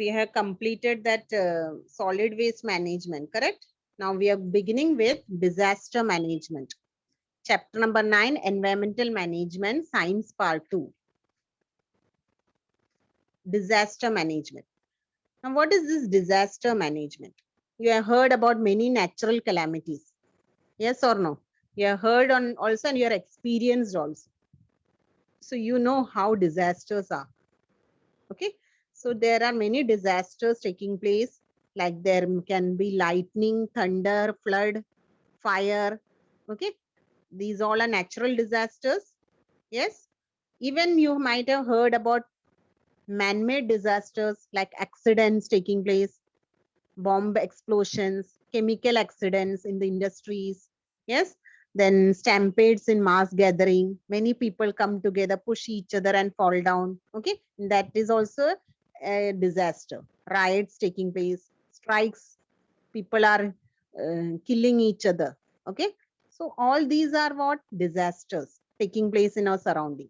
we have completed that solid waste management, correct? Now we are beginning with disaster management. Chapter number 9, environmental management, science part 2. Disaster management. Now what is this disaster management? You have heard about many natural calamities. Yes or no? You have heard on also and you are experienced also. So you know how disasters are. Okay. So there are many disasters taking place, like there can be lightning, thunder, flood, fire. Okay. These all are natural disasters. Yes. Even you might have heard about man-made disasters like accidents taking place, bomb explosions, chemical accidents in the industries. Yes. Then stampedes in mass gathering. Many people come together, push each other and fall down. Okay. That is also a disaster. Riots taking place, strikes, people are killing each other. Okay. So all these are what? Disasters taking place in our surrounding.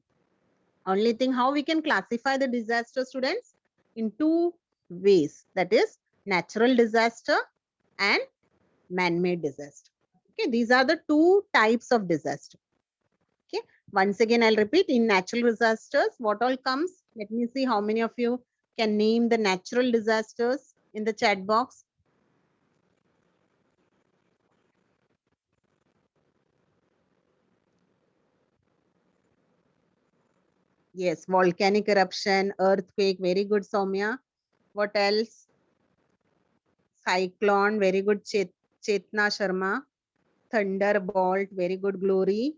Only thing how we can classify the disaster, students, in two ways, that is natural disaster and man-made disaster. Okay, these are the two types of disaster. Okay, once again I'll repeat, in natural disasters what all comes. Let me see how many of you can name the natural disasters in the chat box. Yes, volcanic eruption, earthquake, very good, Soumya. What else? Cyclone, very good, Chetna Sharma. Thunderbolt, very good, Glory.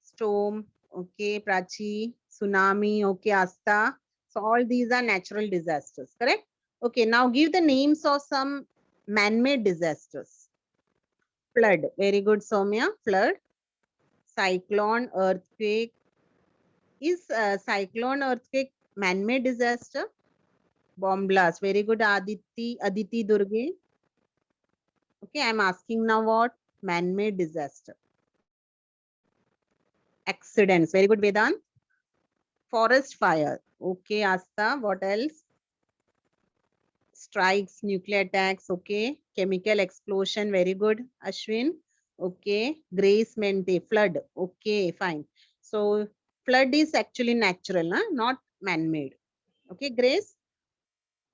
Storm, okay, Prachi. Tsunami, okay, Asta. So all these are natural disasters, correct? Okay, now give the names of some man-made disasters. Flood, very good, Soumya. Flood. Cyclone, earthquake. Is cyclone, earthquake man-made disaster? Bomb blast, very good, Aditi Durge. Okay, I'm asking now what? Man-made disaster. Accidents, very good, Vedant. Forest fire, okay, Asta. What else? Strikes, nuclear attacks, okay. Chemical explosion, very good, Ashwin. Okay. Grace Mente, flood, okay, fine. So flood is actually natural, huh? Not man-made. Okay, Grace.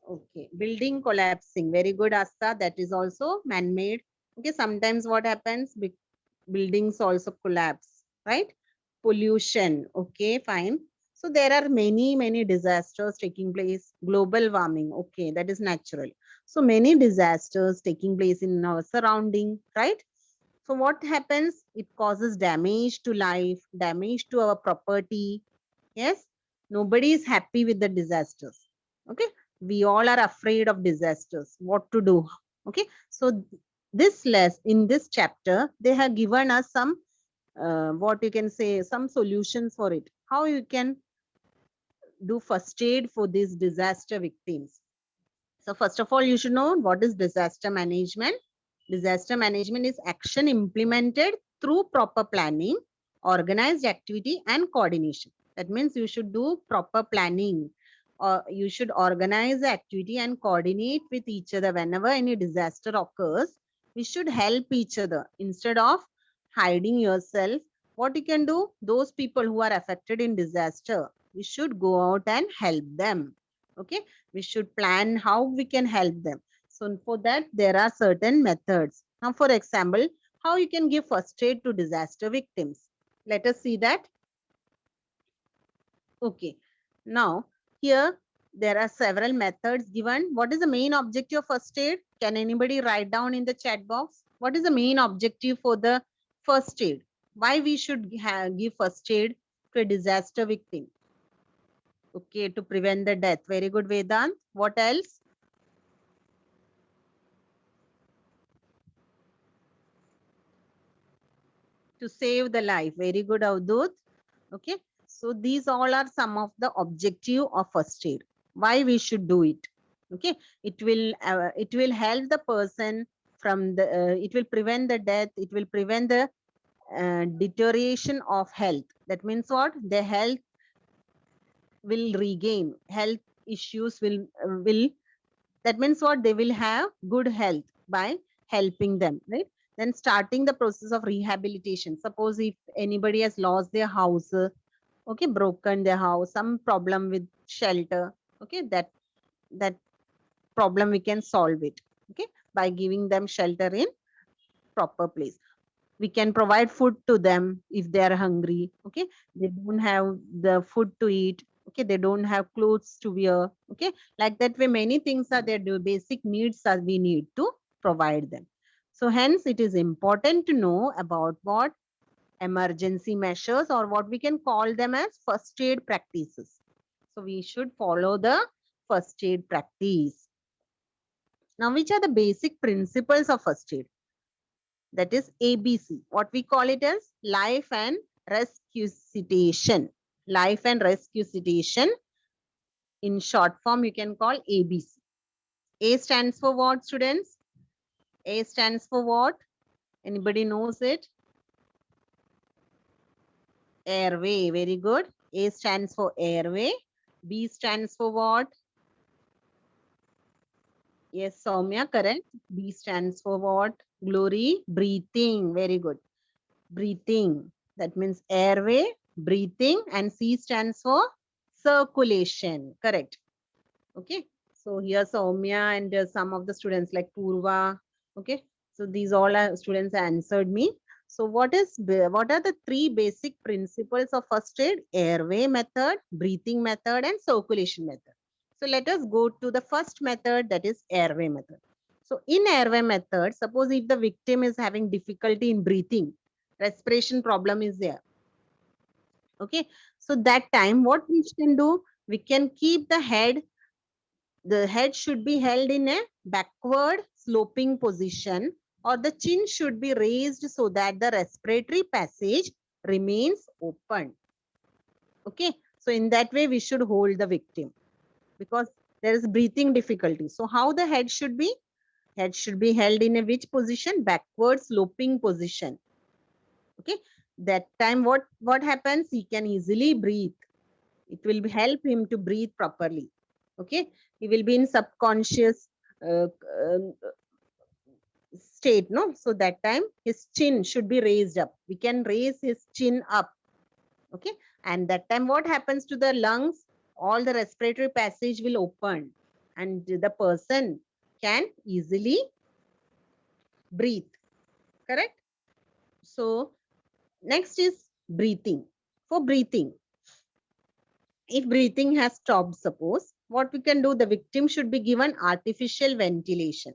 Okay. Building collapsing, very good, Asta. That is also man-made. Okay, sometimes what happens? Buildings also collapse, right? Pollution, okay, fine. So there are many disasters taking place. Global warming, okay, that is natural. So many disasters taking place in our surrounding, right? So what happens? It causes damage to life, damage to our property. Yes, nobody is happy with the disasters. Okay, we all are afraid of disasters. What to do? Okay, so this less in this chapter they have given us some what you can say, some solutions for it, how you can do first aid for these disaster victims. So first of all, you should know what is disaster management. Disaster management is action implemented through proper planning, organized activity and coordination. That means you should do proper planning, or you should organize the activity and coordinate with each other. Whenever any disaster occurs, we should help each other instead of hiding yourself. What you can do, those people who are affected in disaster, we should go out and help them. Okay, we should plan how we can help them. So for that, there are certain methods. Now, for example, how you can give first aid to disaster victims. Let us see that. Okay. Now, here there are several methods given. What is the main objective of first aid? Can anybody write down in the chat box? What is the main objective for the first aid? Why we should give first aid to a disaster victim? Okay, to prevent the death. Very good, Vedant. What else? To save the life. Very good, Avdut. Okay, so these all are some of the objective of first aid. Why we should do it? Okay, it will help the person from the it will prevent the death, it will prevent the deterioration of health. That means what? The health will regain, health issues will that means what, they will have good health by helping them, right? Then starting the process of rehabilitation. Suppose if anybody has lost their house, okay, broken their house, some problem with shelter, okay, that problem we can solve it, okay, by giving them shelter in proper place. We can provide food to them if they are hungry, okay, they don't have the food to eat, okay, they don't have clothes to wear, okay, like that way many things are there, the basic needs are we need to provide them. So hence it is important to know about what emergency measures, or what we can call them as first aid practices. So we should follow the first aid practice. Now, which are the basic principles of first aid? That is ABC. What we call it as life and resuscitation. Life and resuscitation. In short form, you can call ABC. A stands for what, students? A stands for what? Anybody knows it? Airway. Very good. A stands for airway. B stands for what? Yes, Soumya, correct. B stands for what? Glory. Breathing. Very good. Breathing. That means airway, breathing, and C stands for circulation. Correct. Okay. So here Soumya and some of the students like Purva. Okay. So these all are students answered me. So what are the three basic principles of first aid? Airway method, breathing method, and circulation method. So let us go to the first method, that is airway method. So in airway method, suppose if the victim is having difficulty in breathing, respiration problem is there. Okay. So that time what we can do? We can keep the head should be held in a backward sloping position, or the chin should be raised so that the respiratory passage remains open. Okay. So in that way, we should hold the victim because there is breathing difficulty. So how the head should be? Head should be held in a which position? Backward sloping position. Okay. That time what happens? He can easily breathe. It will help him to breathe properly. Okay. He will be in subconscious uh, uh, state, no? So that time his chin should be raised up. We can raise his chin up. Okay. And that time what happens to the lungs? All the respiratory passage will open and the person can easily breathe. Correct? So next is breathing. For breathing, if breathing has stopped, suppose, what we can do, the victim should be given artificial ventilation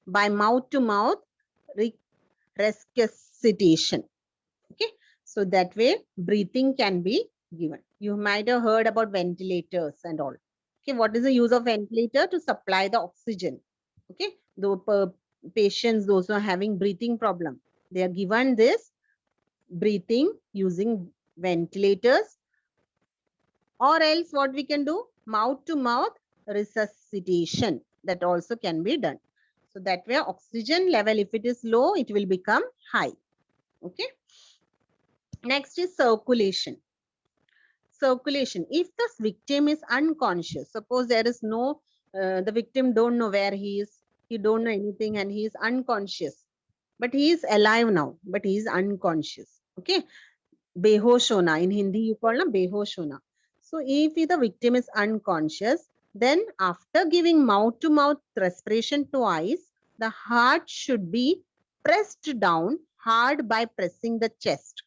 by mouth to mouth resuscitation. Okay. So that way breathing can be given. You might have heard about ventilators and all. Okay. What is the use of ventilator? To supply the oxygen. Okay. Though patients, those who are having breathing problem, they are given this breathing using ventilators, or else what we can do, mouth to mouth resuscitation, that also can be done. So that way oxygen level, if it is low, it will become high. Okay. Next is circulation. Circulation. If the victim is unconscious, suppose there is no, the victim don't know where he is, he don't know anything and he is unconscious, but he is alive now, but he is unconscious. Okay. Behosh hona. In Hindi, you call na behosh hona. So if the victim is unconscious, then after giving mouth to mouth respiration twice, the heart should be pressed down hard by pressing the chest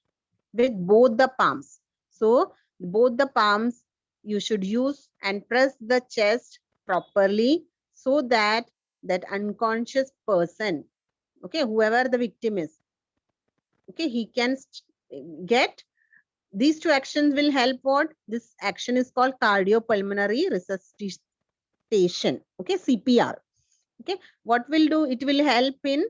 with both the palms. So both the palms you should use and press the chest properly so that that unconscious person, okay, whoever the victim is, okay, he can get. These two actions will help what? This action is called cardiopulmonary resuscitation. Okay, CPR. Okay, what will do? It will help in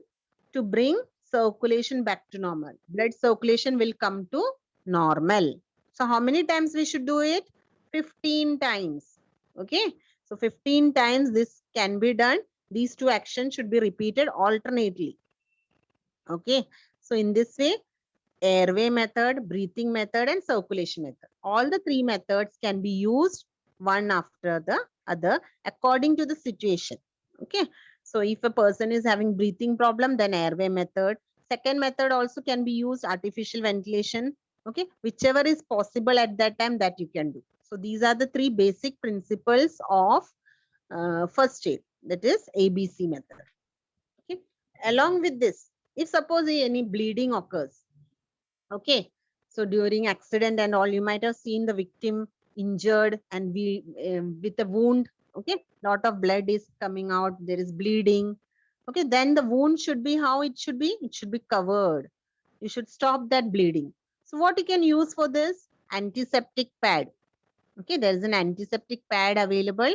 to bring circulation back to normal. Blood circulation will come to normal. So how many times we should do it? 15 times. Okay, so 15 times this can be done. These two actions should be repeated alternately. Okay, so in this way, airway method, breathing method, and circulation method. All the three methods can be used one after the other according to the situation. Okay, so if a person is having breathing problem, then airway method. Second method also can be used, artificial ventilation. Okay, whichever is possible at that time, that you can do. So these are the three basic principles of first aid, that is ABC method. Okay, along with this, if suppose any bleeding occurs, okay, so during accident and all, you might have seen the victim injured and we with a wound. Okay, lot of blood is coming out, there is bleeding. Okay, then the wound should be how it should be, it should be covered. You should stop that bleeding. So what you can use for this? Antiseptic pad. Okay, there is an antiseptic pad available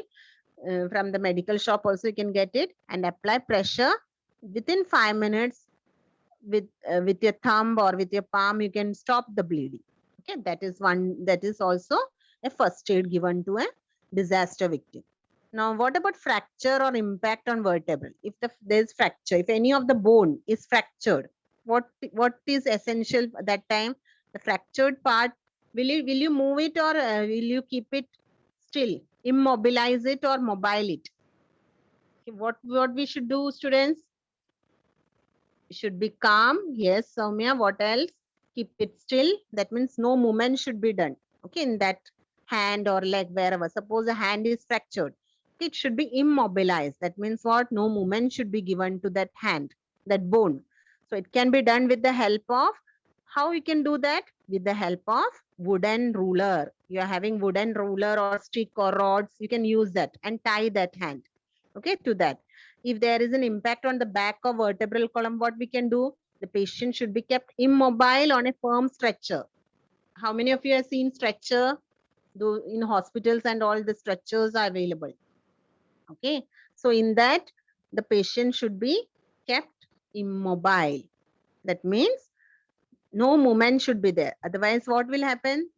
from the medical shop also, you can get it, and apply pressure within 5 minutes with your thumb or with your palm. You can stop the bleeding. Okay, that is one, that is also a first aid given to a disaster victim. Now what about fracture or impact on vertebra? If there's fracture, if any of the bone is fractured, what is essential at that time? The fractured part, will you move it, or will you keep it still, immobilize it or mobile it? Okay, what we should do, students? Should be calm. Yes, Soumya. What else? Keep it still. That means no movement should be done. Okay, in that hand or leg, wherever. Suppose a hand is fractured, it should be immobilized. That means what? No movement should be given to that hand, that bone. So it can be done with the help of, how you can do that? With the help of wooden ruler. You are having wooden ruler or stick or rods, you can use that and tie that hand, okay, to that. If there is an impact on the back of vertebral column, what we can do? The patient should be kept immobile on a firm stretcher. How many of you have seen stretcher? Though in hospitals and all, the stretchers are available. Okay, so in that, the patient should be kept immobile. That means no movement should be there. Otherwise, what will happen?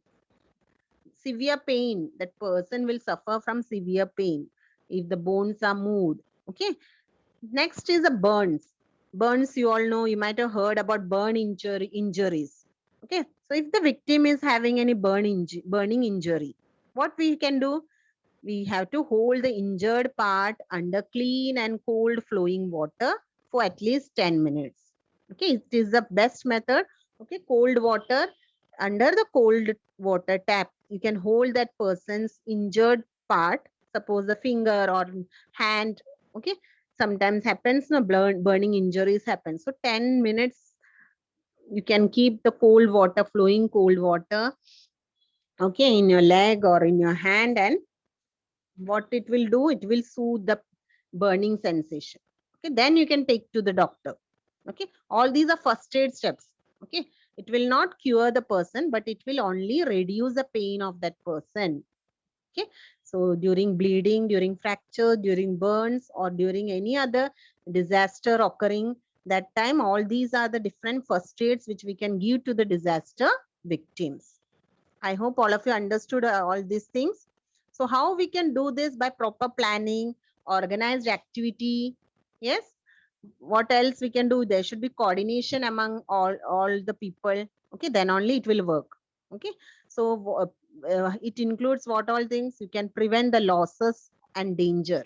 Severe pain. That person will suffer from severe pain if the bones are moved. Okay. Next is a burns. Burns, you all know, you might have heard about injuries. Okay. So if the victim is having any burning injury, what we can do? We have to hold the injured part under clean and cold flowing water for at least 10 minutes. Okay, it is the best method. Okay, cold water, under the cold water tap, you can hold that person's injured part, suppose a finger or hand. Okay, sometimes happens, no, burning injuries happen. So 10 minutes you can keep the cold water, flowing cold water, okay, in your leg or in your hand, and what it will do, it will soothe the burning sensation. Okay, then you can take to the doctor. Okay, all these are first aid steps. Okay, it will not cure the person, but it will only reduce the pain of that person. Okay, so during bleeding, during fracture, during burns, or during any other disaster occurring, that time, all these are the different first aids which we can give to the disaster victims. I hope all of you understood all these things. So how we can do this? By proper planning, organized activity. Yes. What else we can do? There should be coordination among all the people. Okay, then only it will work. Okay, so it includes what all things? You can prevent the losses and danger,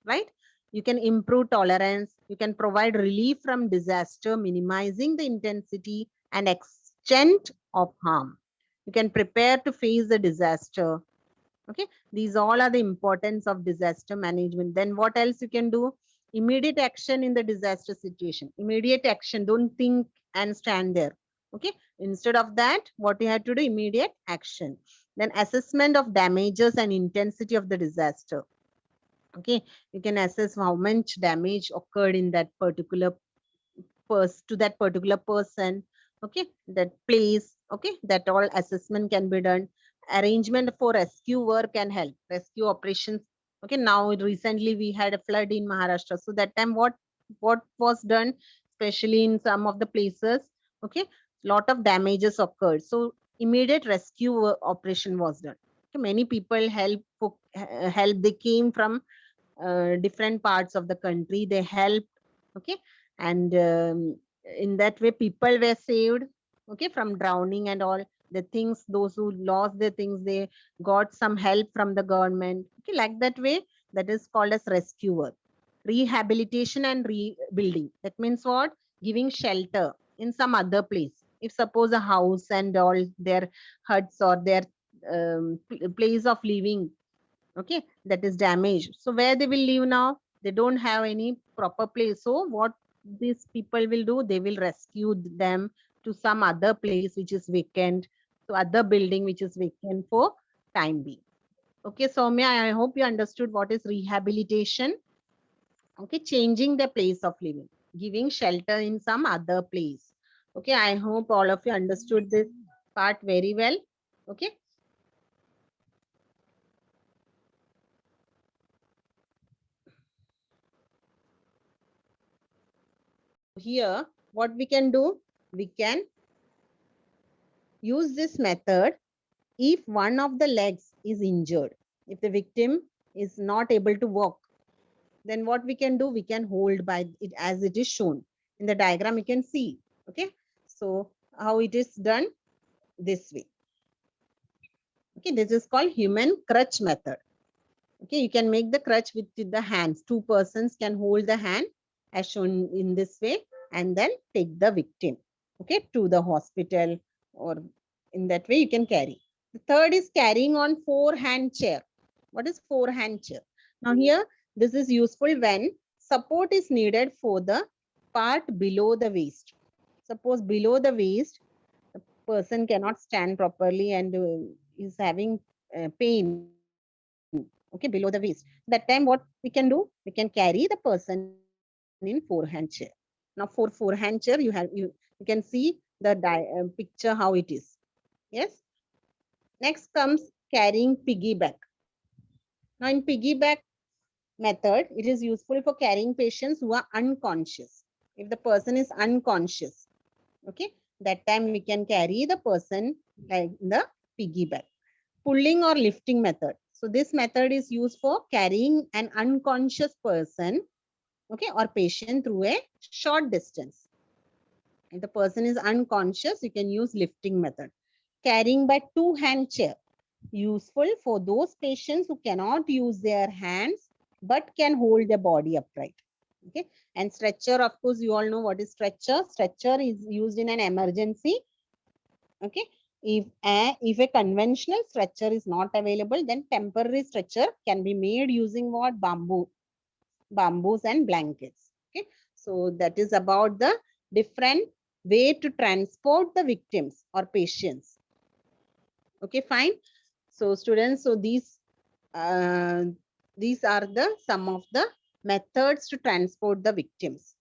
right? You can improve tolerance. You can provide relief from disaster, minimizing the intensity and extent of harm. You can prepare to face the disaster. Okay, these all are the importance of disaster management. Then what else you can do? Immediate action in the disaster situation. Immediate action, don't think and stand there. Okay, instead of that, what you have to do? Immediate action. Then assessment of damages and intensity of the disaster. Okay, you can assess how much damage occurred in that particular to that particular person. Okay, that place. Okay, that all assessment can be done. Arrangement for rescue work can help, rescue operations. Okay, now recently we had a flood in Maharashtra, so that time what was done, especially in some of the places, okay, lot of damages occurred, so immediate rescue operation was done. Okay, many people help, they came from different parts of the country, they helped. Okay, and in that way people were saved, okay, from drowning and all. the things, those who lost their things, they got some help from the government. Okay, like that way, that is called as rescuer. Rehabilitation and rebuilding. That means what? Giving shelter in some other place. If suppose a house and all their huts or their place of living, okay, that is damaged. So where they will live now? They don't have any proper place. So what these people will do? They will rescue them to some other place which is vacant, to other building which is vacant for time being. Okay, Soumya, I hope you understood what is rehabilitation. Okay, changing the place of living, giving shelter in some other place. Okay, I hope all of you understood this part very well. Okay. Here, what we can do? We can use this method if one of the legs is injured. If the victim is not able to walk, then what we can do? We can hold by it as it is shown. In the diagram, you can see. Okay. So how it is done? This way. Okay, this is called human crutch method. Okay, you can make the crutch with the hands. Two persons can hold the hand as shown in this way and then take the victim, okay, to the hospital, or in that way you can carry. The third is carrying on four-hand chair. What is four-hand chair? Now here, this is useful when support is needed for the part below the waist. Suppose below the waist, the person cannot stand properly and is having pain, okay, below the waist. That time what we can do? We can carry the person in four-hand chair. Now for four-hand chair, you can see the picture how it is. Yes. Next comes carrying piggyback. Now in piggyback method, it is useful for carrying patients who are unconscious. If the person is unconscious, okay, that time we can carry the person like the piggyback. Pulling or lifting method. So this method is used for carrying an unconscious person, okay, or patient through a short distance. If the person is unconscious, you can use lifting method. Carrying by two-hand chair, useful for those patients who cannot use their hands but can hold their body upright. Okay, and stretcher, of course, you all know what is stretcher. Stretcher is used in an emergency. Okay, if a conventional stretcher is not available, then temporary stretcher can be made using what? Bamboos and blankets. Okay, so that is about the different way to transport the victims or patients. Okay, fine. So students, so these are the some of the methods to transport the victims.